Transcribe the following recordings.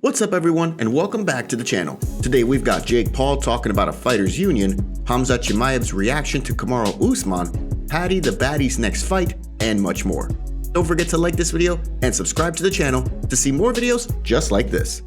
What's up everyone, and welcome back to the channel. Today we've got Jake Paul talking about a fighters union, Khamzat Chimaev's reaction to Kamaru Usman, Paddy the Baddie's next fight, and much more. Don't forget to like this video and subscribe to the channel to see more videos just like this.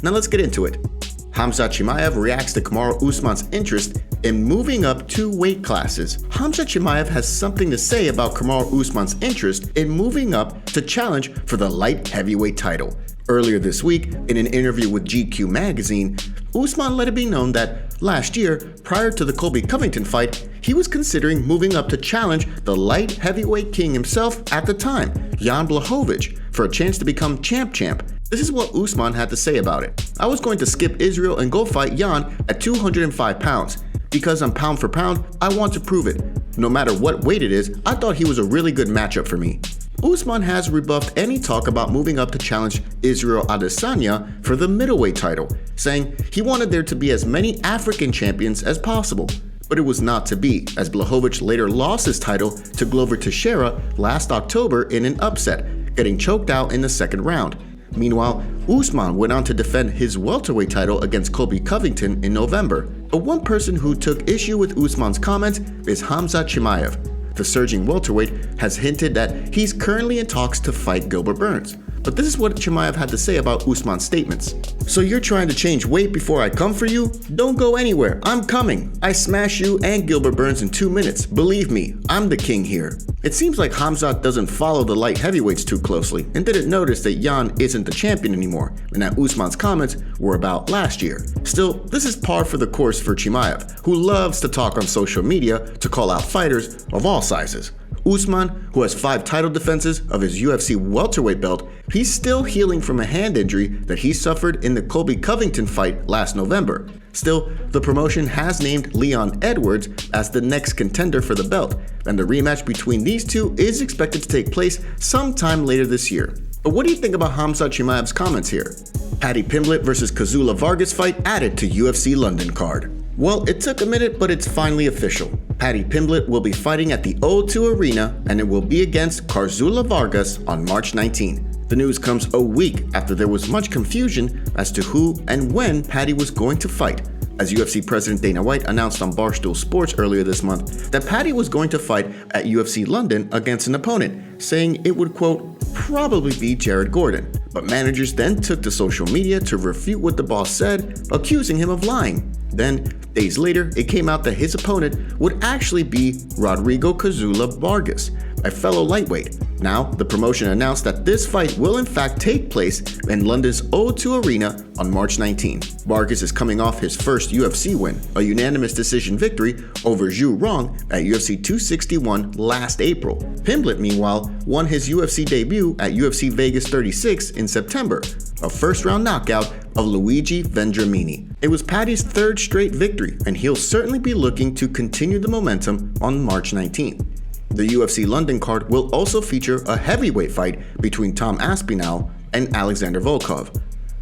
Now let's get into it. Khamzat Chimaev reacts to Kamaru Usman's interest in moving up 2 weight classes. Khamzat Chimaev has something to say about Kamaru Usman's interest in moving up to challenge for the light heavyweight title. Earlier this week, in an interview with GQ magazine, Usman let it be known that last year, prior to the Colby Covington fight, he was considering moving up to challenge the light heavyweight king himself at the time, Jan Blachowicz, for a chance to become champ. This is what Usman had to say about it. "I was going to skip Israel and go fight Jan at 205 pounds. Because I'm pound for pound, I want to prove it. No matter what weight it is, I thought he was a really good matchup for me." Usman has rebuffed any talk about moving up to challenge Israel Adesanya for the middleweight title, saying he wanted there to be as many African champions as possible. But it was not to be, as Blachowicz later lost his title to Glover Teixeira last October in an upset, getting choked out in the second round. Meanwhile, Usman went on to defend his welterweight title against Colby Covington in November. But one person who took issue with Usman's comments is Khamzat Chimaev. The surging welterweight has hinted that he's currently in talks to fight Gilbert Burns. But this is what Chimaev had to say about Usman's statements. "So you're trying to change weight before I come for you? Don't go anywhere, I'm coming. I smash you and Gilbert Burns in 2 minutes. Believe me, I'm the king here." It seems like Khamzat doesn't follow the light heavyweights too closely and didn't notice that Jan isn't the champion anymore and that Usman's comments were about last year. Still, this is par for the course for Chimaev, who loves to talk on social media to call out fighters of all sizes. Usman, who has 5 title defenses of his UFC welterweight belt, he's still healing from a hand injury that he suffered in the Colby Covington fight last November. Still, the promotion has named Leon Edwards as the next contender for the belt, and the rematch between these two is expected to take place sometime later this year. But what do you think about Khamzat Chimaev's comments here? Paddy Pimblett versus Kazula Vargas fight added to UFC London card. Well, it took a minute, but it's finally official. Paddy Pimblett will be fighting at the O2 Arena, and it will be against Kazula Vargas on March 19. The news comes a week after there was much confusion as to who and when Paddy was going to fight, as UFC President Dana White announced on Barstool Sports earlier this month that Paddy was going to fight at UFC London against an opponent, saying it would, quote, probably be Jared Gordon. But managers then took to social media to refute what the boss said, accusing him of lying. Then, days later, it came out that his opponent would actually be Rodrigo Kazula Vargas, a fellow lightweight. Now, the promotion announced that this fight will in fact take place in London's O2 Arena on March 19. Vargas is coming off his first UFC win, a unanimous decision victory over Zhu Rong at UFC 261 last April. Pimblett, meanwhile, won his UFC debut at UFC Vegas 36 in September, a first-round knockout of Luigi Vendramini. It was Paddy's 3rd straight victory, and he'll certainly be looking to continue the momentum on March 19. The UFC London card will also feature a heavyweight fight between Tom Aspinall and Alexander Volkov.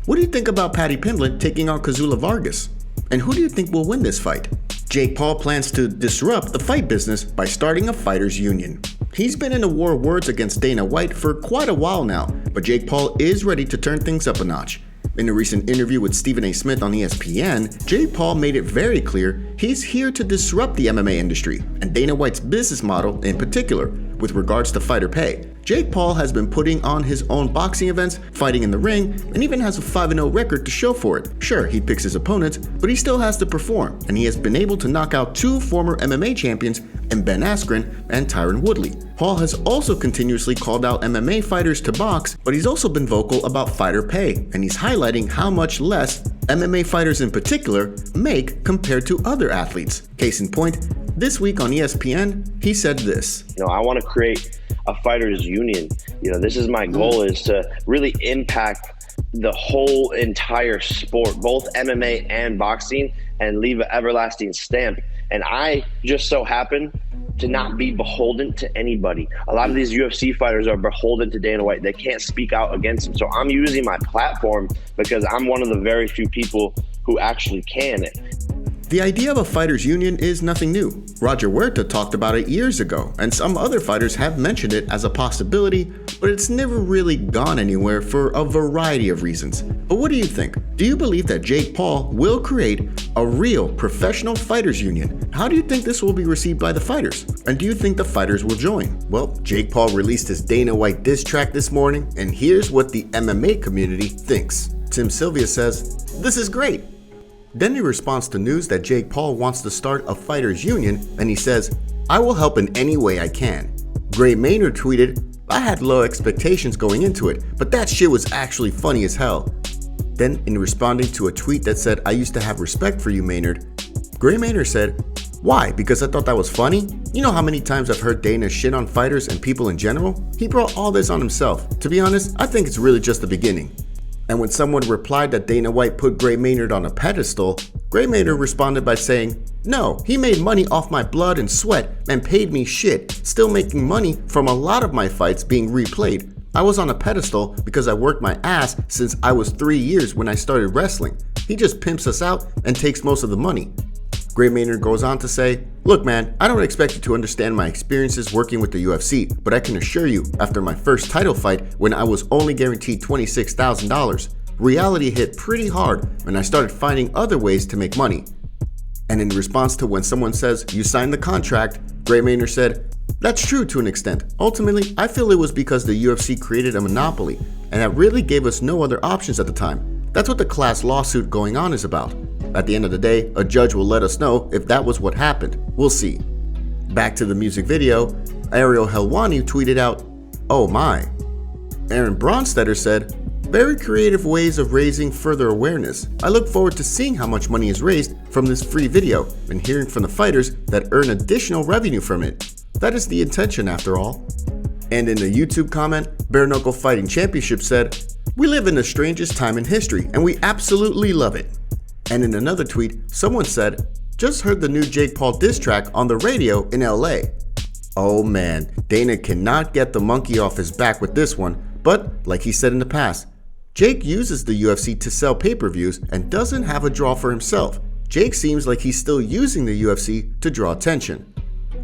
What do you think about Paddy Pimblett taking on Kazula Vargas? And who do you think will win this fight? Jake Paul plans to disrupt the fight business by starting a fighters union. He's been in a war of words against Dana White for quite a while now, but Jake Paul is ready to turn things up a notch. In a recent interview with Stephen A. Smith on ESPN, Jake Paul made it very clear he's here to disrupt the MMA industry, and Dana White's business model in particular, with regards to fighter pay. Jake Paul has been putting on his own boxing events, fighting in the ring, and even has a 5-0 record to show for it. Sure, he picks his opponents, but he still has to perform, and he has been able to knock out 2 former MMA champions in Ben Askren and Tyron Woodley. Paul has also continuously called out MMA fighters to box, but he's also been vocal about fighter pay, and he's highlighting how much less MMA fighters in particular make compared to other athletes. Case in point, this week on ESPN, he said this. I want to create a fighters union. This is my goal, is to really impact the whole entire sport, both MMA and boxing, and leave an everlasting stamp. And I just so happen to not be beholden to anybody. A lot of these UFC fighters are beholden to Dana White. They can't speak out against him. So I'm using my platform because I'm one of the very few people who actually can. The idea of a fighters union is nothing new. Roger Huerta talked about it years ago, and some other fighters have mentioned it as a possibility, but it's never really gone anywhere for a variety of reasons. But what do you think? Do you believe that Jake Paul will create a real professional fighters union? How do you think this will be received by the fighters? And do you think the fighters will join? Well, Jake Paul released his Dana White diss track this morning, and here's what the MMA community thinks. Tim Sylvia says, "This is great." Then he responds to news that Jake Paul wants to start a fighters union, and he says, "I will help in any way I can." Gray Maynard tweeted, "I had low expectations going into it, but that shit was actually funny as hell." Then, in responding to a tweet that said, "I used to have respect for you, Maynard," Gray Maynard said, "Why? Because I thought that was funny? You know how many times I've heard Dana shit on fighters and people in general? He brought all this on himself. To be honest, I think it's really just the beginning." And when someone replied that Dana White put Gray Maynard on a pedestal, Gray Maynard responded by saying, "No, he made money off my blood and sweat and paid me shit, still making money from a lot of my fights being replayed. I was on a pedestal because I worked my ass since I was 3 years when I started wrestling. He just pimps us out and takes most of the money." Gray Maynard goes on to say, "Look man, I don't expect you to understand my experiences working with the UFC, but I can assure you, after my first title fight when I was only guaranteed $26,000, reality hit pretty hard and I started finding other ways to make money." And in response to when someone says, "You signed the contract," Gray Maynard said, "That's true to an extent. Ultimately, I feel it was because the UFC created a monopoly and that really gave us no other options at the time. That's what the class lawsuit going on is about. At the end of the day, a judge will let us know if that was what happened. We'll see." Back to the music video, Ariel Helwani tweeted out, "Oh my." Aaron Bronstetter said, "Very creative ways of raising further awareness. I look forward to seeing how much money is raised from this free video and hearing from the fighters that earn additional revenue from it. That is the intention after all." And in a YouTube comment, Bare Knuckle Fighting Championship said, "We live in the strangest time in history and we absolutely love it." And in another tweet, someone said, "Just heard the new Jake Paul diss track on the radio in LA. Oh man, Dana cannot get the monkey off his back with this one, but like he said in the past, Jake uses the UFC to sell pay-per-views and doesn't have a draw for himself. Jake seems like he's still using the UFC to draw attention."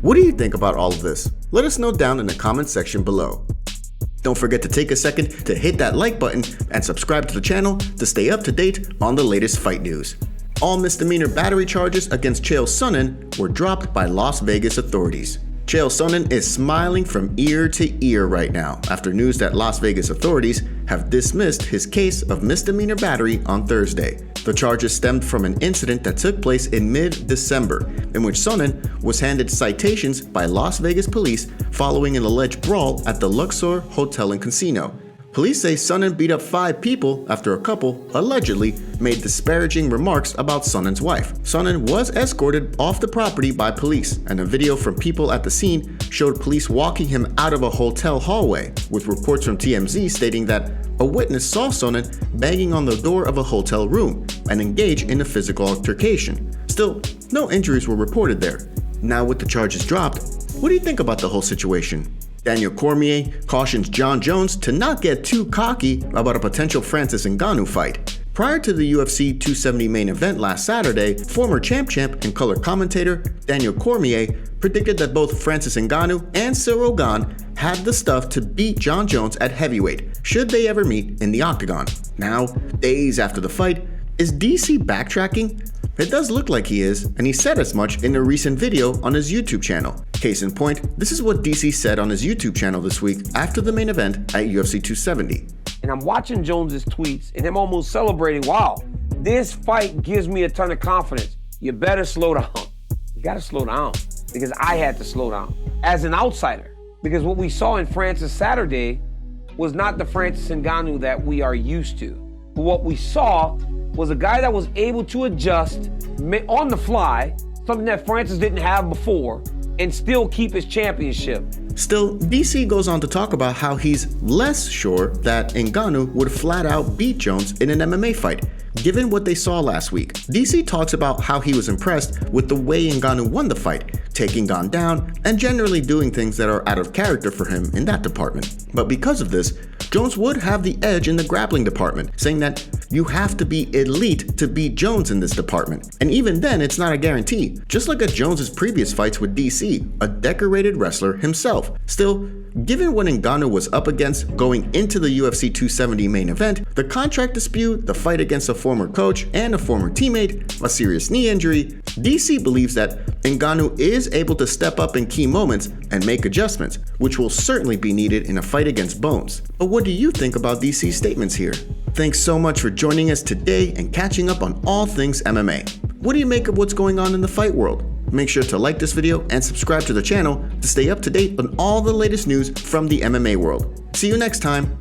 What do you think about all of this? Let us know down in the comment section below. Don't forget to take a second to hit that like button and subscribe to the channel to stay up to date on the latest fight news. All misdemeanor battery charges against Chael Sonnen were dropped by Las Vegas authorities. Chael Sonnen is smiling from ear to ear right now after news that Las Vegas authorities have dismissed his case of misdemeanor battery on Thursday. The charges stemmed from an incident that took place in mid-December, in which Sonnen was handed citations by Las Vegas police following an alleged brawl at the Luxor Hotel and Casino. Police say Sonnen beat up 5 people after a couple, allegedly, made disparaging remarks about Sonnen's wife. Sonnen was escorted off the property by police, and a video from people at the scene showed police walking him out of a hotel hallway, with reports from TMZ stating that a witness saw Sonnen banging on the door of a hotel room and engage in a physical altercation. Still, no injuries were reported there. Now with the charges dropped, what do you think about the whole situation? Daniel Cormier cautions Jon Jones to not get too cocky about a potential Francis Ngannou fight. Prior to the UFC 270 main event last Saturday, former champ and color commentator Daniel Cormier predicted that both Francis Ngannou and Ciryl Gane had the stuff to beat Jon Jones at heavyweight, should they ever meet in the octagon. Now, days after the fight, is DC backtracking? It does look like he is, and he said as much in a recent video on his YouTube channel. Case in point, this is what DC said on his YouTube channel this week after the main event at UFC 270. And I'm watching Jones's tweets and him almost celebrating, wow, this fight gives me a ton of confidence. You better slow down. You gotta slow down, because I had to slow down as an outsider. Because what we saw in Francis Saturday was not the Francis Ngannou that we are used to. But what we saw was a guy that was able to adjust on the fly, something that Francis didn't have before, and still keep his championship. Still, DC goes on to talk about how he's less sure that Ngannou would flat out beat Jones in an MMA fight, given what they saw last week. DC talks about how he was impressed with the way Ngannou won the fight, taking Gane down and generally doing things that are out of character for him in that department. But because of this, Jones would have the edge in the grappling department, saying that you have to be elite to beat Jones in this department. And even then, it's not a guarantee, just like at Jones's previous fights with DC, a decorated wrestler himself. himself. Still, given what Ngannou was up against going into the UFC 270 main event, the contract dispute, the fight against a former coach and a former teammate, a serious knee injury, DC believes that Ngannou is able to step up in key moments and make adjustments, which will certainly be needed in a fight against Bones. But what do you think about DC's statements here? Thanks so much for joining us today and catching up on all things MMA. What do you make of what's going on in the fight world? Make sure to like this video and subscribe to the channel to stay up to date on all the latest news from the MMA world. See you next time.